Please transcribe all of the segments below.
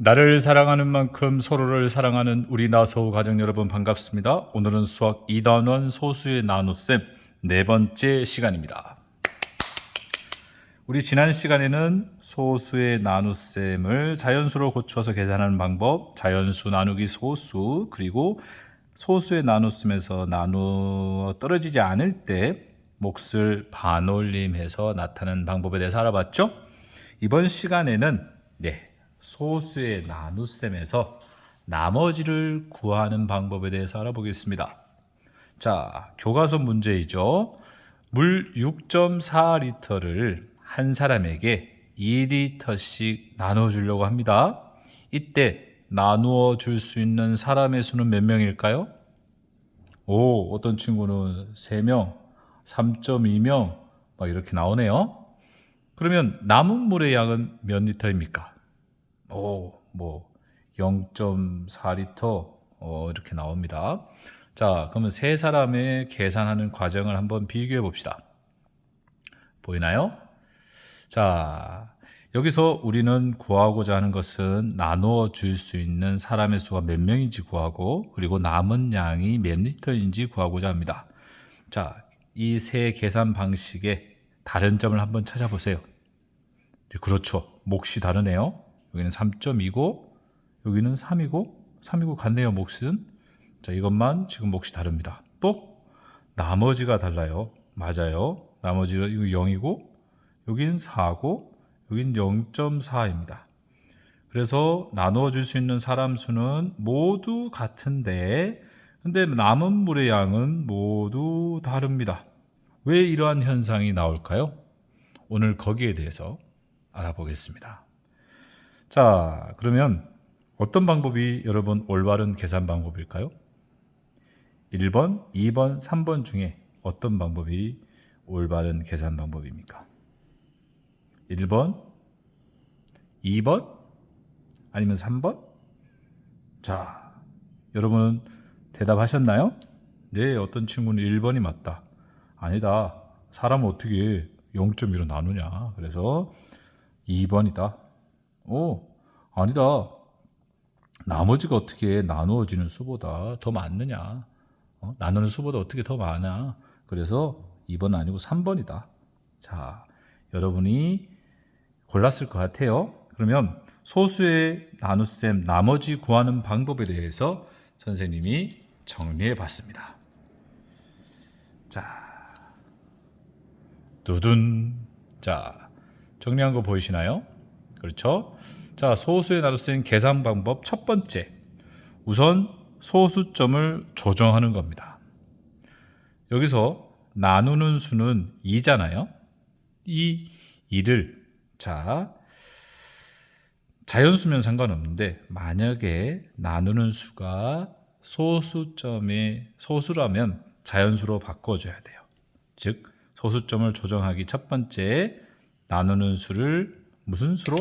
나를 사랑하는 만큼 서로를 사랑하는 우리 나서우 가족 여러분 반갑습니다. 오늘은 수학 2단원 소수의 나눗셈 네 번째 시간입니다. 우리 지난 시간에는 소수의 나눗셈을 자연수로 고쳐서 계산하는 방법, 자연수 나누기 소수, 그리고 소수의 나눗셈에서 나누어 떨어지지 않을 때 몫을 반올림해서 나타내는 방법에 대해서 알아봤죠? 이번 시간에는 소수의 나눗셈에서 나머지를 구하는 방법에 대해서 알아보겠습니다. 자, 교과서 문제이죠. 물 6.4리터를 한 사람에게 2리터씩 나눠주려고 합니다. 이때 나누어 줄 수 있는 사람의 수는 몇 명일까요? 어떤 친구는 3명, 3.2명 막 이렇게 나오네요. 그러면 남은 물의 양은 몇 리터입니까? 0.4리터 이렇게 나옵니다. 자, 그러면 세 사람의 계산하는 과정을 한번 비교해 봅시다. 보이나요? 자, 여기서 우리는 구하고자 하는 것은 나누어 줄 수 있는 사람의 수가 몇 명인지 구하고, 그리고 남은 양이 몇 리터인지 구하고자 합니다. 자, 이 세 계산 방식의 다른 점을 한번 찾아보세요. 그렇죠. 몫이 다르네요. 여기는 3.2고 여기는 3이고 같네요. 몫은. 자, 이것만 지금 몫이 다릅니다. 또 나머지가 달라요. 맞아요. 나머지가 이거 0이고 여기는 4고 여기는 0.4입니다. 그래서 나누어 줄 수 있는 사람 수는 모두 같은데 근데 남은 물의 양은 모두 다릅니다. 왜 이러한 현상이 나올까요? 오늘 거기에 대해서 알아보겠습니다. 자, 그러면 어떤 방법이 여러분 올바른 계산 방법일까요? 1번, 2번, 3번 중에 어떤 방법이 올바른 계산 방법입니까? 1번, 2번, 아니면 3번? 자, 여러분 대답하셨나요? 네, 어떤 친구는 1번이 맞다. 아니다. 사람은 어떻게 0.2로 나누냐. 그래서 2번이다. 아니다. 나머지가 어떻게 나누어지는 수보다 더 많느냐? 나누는 수보다 어떻게 더 많아? 그래서 2번 아니고 3번이다. 자, 여러분이 골랐을 것 같아요. 그러면 소수의 나눗셈 나머지 구하는 방법에 대해서 선생님이 정리해 봤습니다. 자, 두둔. 자, 정리한 거 보이시나요? 그렇죠? 자, 소수의 나눗셈 계산 방법 첫 번째. 우선 소수점을 조정하는 겁니다. 여기서 나누는 수는 2잖아요. 이 2를 자연수면 상관없는데 만약에 나누는 수가 소수라면 자연수로 바꿔줘야 돼요. 즉 소수점을 조정하기 첫 번째, 나누는 수를 무슨 수로?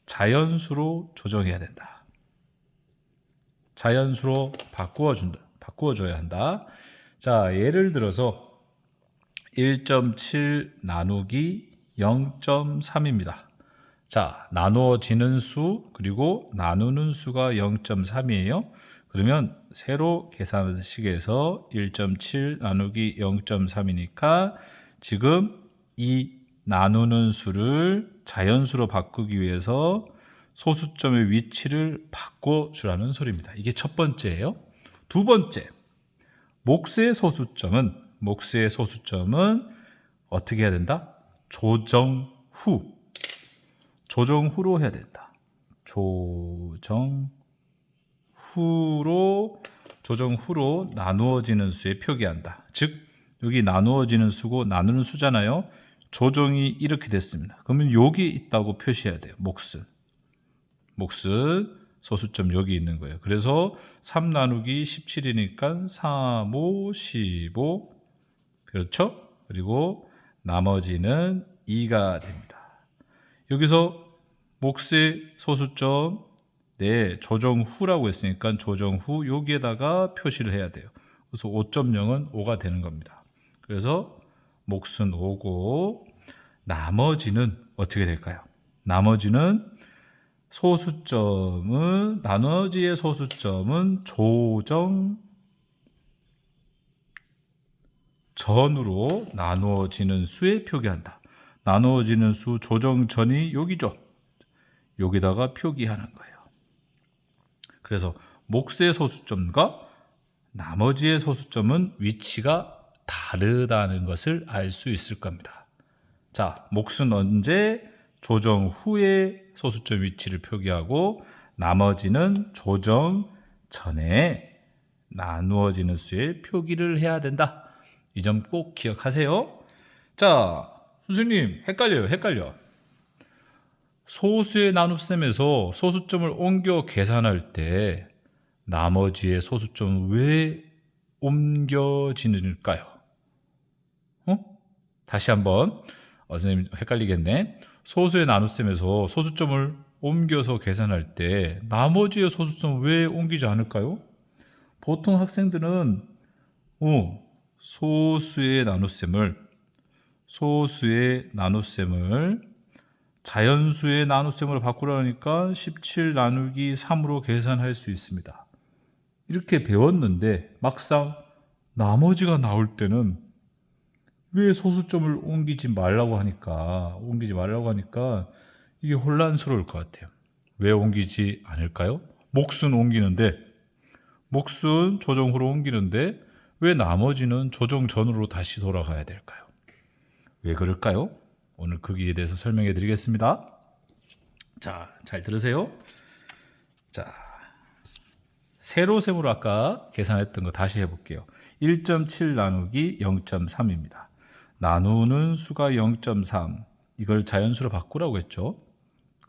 자연수로 조정해야 된다. 자연수로 바꾸어줘야 한다. 자, 예를 들어서 1.7 나누기 0.3입니다. 자, 나누어지는 수 그리고 나누는 수가 0.3이에요. 그러면 세로 계산식에서 1.7 나누기 0.3이니까 지금 이 나누는 수를 자연수로 바꾸기 위해서 소수점의 위치를 바꿔주라는 소리입니다. 이게 첫 번째예요. 두 번째, 몫의 소수점은 어떻게 해야 된다? 조정 후로 해야 된다. 조정 후로 나누어지는 수에 표기한다. 즉 여기 나누어지는 수고 나누는 수잖아요. 조정이 이렇게 됐습니다. 그러면 여기 있다고 표시해야 돼요. 몫은 소수점 여기 있는 거예요. 그래서 3 나누기 17이니까 3, 5, 15 그렇죠? 그리고 나머지는 2가 됩니다. 여기서 몫의 소수점 조정 후라고 했으니까 조정 후 여기에다가 표시를 해야 돼요. 그래서 5.0은 5가 되는 겁니다. 그래서 몫은 5고 나머지는 어떻게 될까요? 나머지는 소수점은 나머지의 소수점은 조정 전으로 나누어지는 수에 표기한다. 나누어지는 수 조정 전이 여기죠. 여기다가 표기하는 거예요. 그래서 몫의 소수점과 나머지의 소수점은 위치가 다르다는 것을 알 수 있을 겁니다. 자, 몫은 언제 조정 후에 소수점 위치를 표기하고 나머지는 조정 전에 나누어지는 수에 표기를 해야 된다. 이 점 꼭 기억하세요. 자, 선생님 헷갈려. 소수의 나눗셈에서 소수점을 옮겨 계산할 때 나머지의 소수점은 왜 옮겨지는일까요? 다시 한번 선생님 헷갈리겠네. 소수의 나눗셈에서 소수점을 옮겨서 계산할 때 나머지의 소수점은 왜 옮기지 않을까요? 보통 학생들은 소수의 나눗셈을 자연수의 나눗셈으로 바꾸려니까 17 나누기 3으로 계산할 수 있습니다. 이렇게 배웠는데 막상 나머지가 나올 때는 왜 소수점을 옮기지 말라고 하니까 이게 혼란스러울 것 같아요. 왜 옮기지 않을까요? 몫은 옮기는데, 몫은 조정 후로 옮기는데 왜 나머지는 조정 전으로 다시 돌아가야 될까요? 왜 그럴까요? 오늘 거기에 대해서 설명해 드리겠습니다. 자, 잘 들으세요. 자, 세로셈으로 아까 계산했던 거 다시 해볼게요. 1.7 나누기 0.3입니다. 나누는 수가 0.3. 이걸 자연수로 바꾸라고 했죠.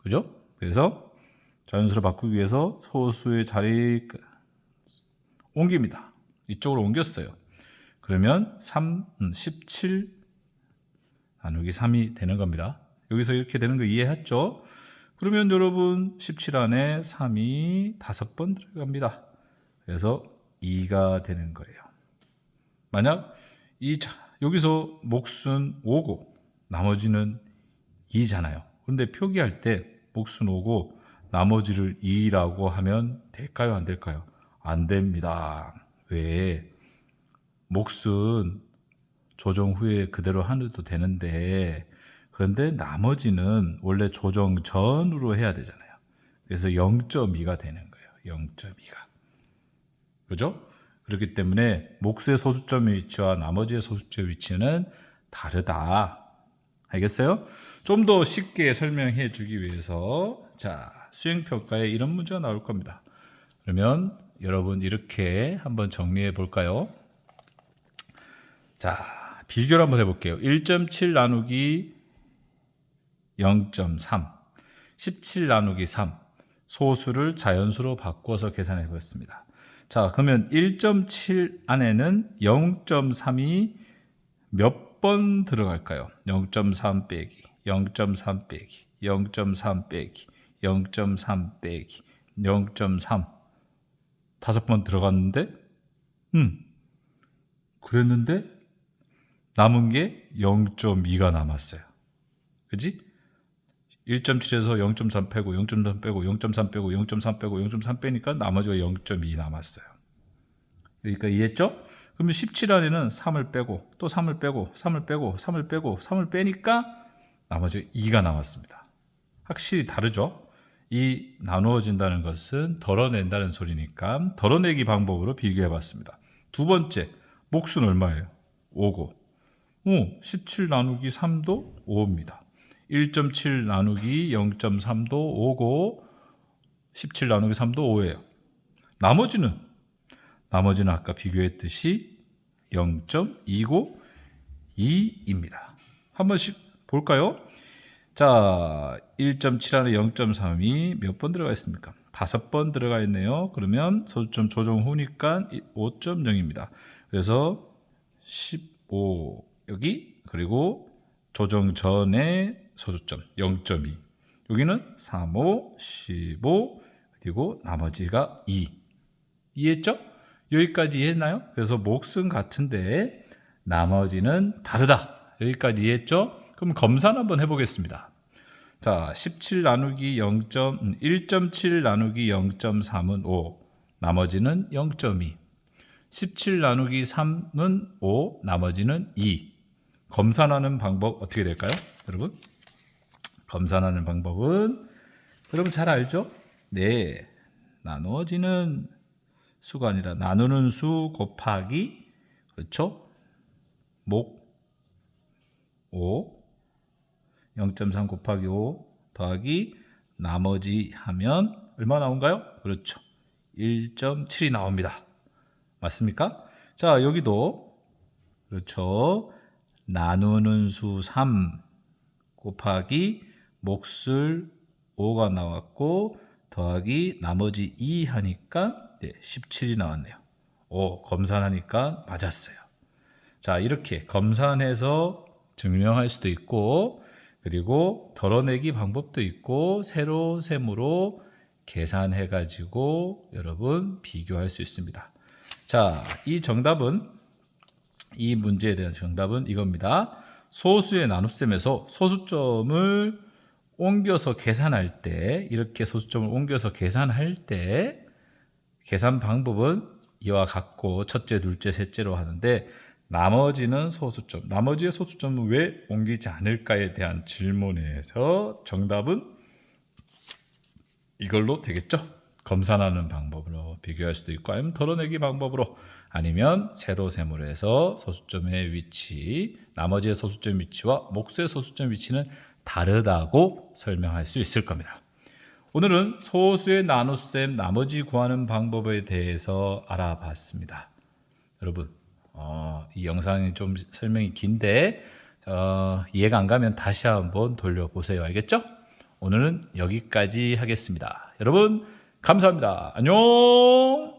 그죠? 그래서 자연수로 바꾸기 위해서 소수의 자리 옮깁니다. 이쪽으로 옮겼어요. 그러면 17 나누기 3이 되는 겁니다. 여기서 이렇게 되는 거 이해했죠? 그러면 여러분 17 안에 3이 5번 들어갑니다. 그래서 2가 되는 거예요. 만약 여기서 몫은 5고 나머지는 2잖아요. 그런데 표기할 때 몫은 5고 나머지를 2라고 하면 될까요? 안 될까요? 안 됩니다. 왜? 몫은 조정 후에 그대로 하셔도 되는데 그런데 나머지는 원래 조정 전으로 해야 되잖아요. 그래서 0.2가 되는 거예요. 0.2가. 그죠? 그렇기 때문에 몫의 소수점의 위치와 나머지의 소수점의 위치는 다르다. 알겠어요? 좀 더 쉽게 설명해 주기 위해서 자, 수행평가에 이런 문제가 나올 겁니다. 그러면 여러분 이렇게 한번 정리해 볼까요? 자, 비교를 한번 해볼게요. 1.7 나누기 0.3 17 나누기 3 소수를 자연수로 바꿔서 계산해 보겠습니다. 자, 그러면 1.7 안에는 0.3이 몇 번 들어갈까요? 0.3 빼기 0.3 빼기 0.3 빼기 0.3 빼기 0.3 5번 들어갔는데 그랬는데 남은 게 0.2가 남았어요. 그지? 1.7에서 0.3 빼고 0.3 빼고 0.3 빼고 0.3 빼고 0.3 빼니까 나머지가 0.2 남았어요. 그러니까 이해했죠? 그러면 17 안에는 3을 빼고 또 3을 빼고 3을 빼고 3을 빼고 3을 빼니까 나머지 2가 남았습니다. 확실히 다르죠? 이 나누어진다는 것은 덜어낸다는 소리니까 덜어내기 방법으로 비교해 봤습니다. 두 번째, 몫은 얼마예요? 5고 17 나누기 3도 5입니다. 1.7 나누기 0.3도 5고 17 나누기 3도 5예요. 나머지는 아까 비교했듯이 0.2고 2입니다. 한 번씩 볼까요? 자, 1.7 안에 0.3이 몇 번 들어가 있습니까? 5번 들어가 있네요. 그러면 소수점 조정 후니까 5.0입니다. 그래서 15 여기 그리고 조정 전에 소수점 0.2 여기는 3, 5, 15 그리고 나머지가 2 이해했죠? 여기까지 이해했나요? 그래서 몫은 같은데 나머지는 다르다. 여기까지 이해했죠? 그럼 검사를 한번 해보겠습니다. 자, 17 나누기 1.7 나누기 0.3은 5, 나머지는 0.2. 17 나누기 3은 5, 나머지는 2. 검산하는 방법 어떻게 될까요? 여러분? 검산하는 방법은 여러분 잘 알죠? 네. 나누어지는 수가 아니라 나누는 수 곱하기, 그렇죠? 목 5, 0.3 곱하기 5 더하기 나머지 하면 얼마 나온가요? 그렇죠. 1.7이 나옵니다. 맞습니까? 자, 여기도 그렇죠. 나누는 수 3 곱하기 몫을 5가 나왔고 더하기 나머지 2 하니까 17이 나왔네요. 검산하니까 맞았어요. 자, 이렇게 검산해서 증명할 수도 있고, 그리고 덜어내기 방법도 있고, 세로 세모로 계산해 가지고 여러분 비교할 수 있습니다. 자, 이 문제에 대한 정답은 이겁니다. 소수의 나눗셈에서 소수점을 옮겨서 계산할 때, 이렇게 소수점을 옮겨서 계산할 때 계산 방법은 이와 같고 첫째, 둘째, 셋째로 하는데, 나머지는 소수점, 나머지의 소수점은 왜 옮기지 않을까에 대한 질문에서 정답은 이걸로 되겠죠. 검산하는 방법으로 비교할 수도 있고, 아니면 덜어내기 방법으로, 아니면 세로 세모로 해서 소수점의 위치, 나머지의 소수점 위치와 몫의 소수점 위치는 다르다고 설명할 수 있을 겁니다. 오늘은 소수의 나눗셈 나머지 구하는 방법에 대해서 알아봤습니다. 여러분, 이 영상이 좀 설명이 긴데 이해가 안 가면 다시 한번 돌려보세요. 알겠죠? 오늘은 여기까지 하겠습니다. 여러분, 감사합니다. 안녕.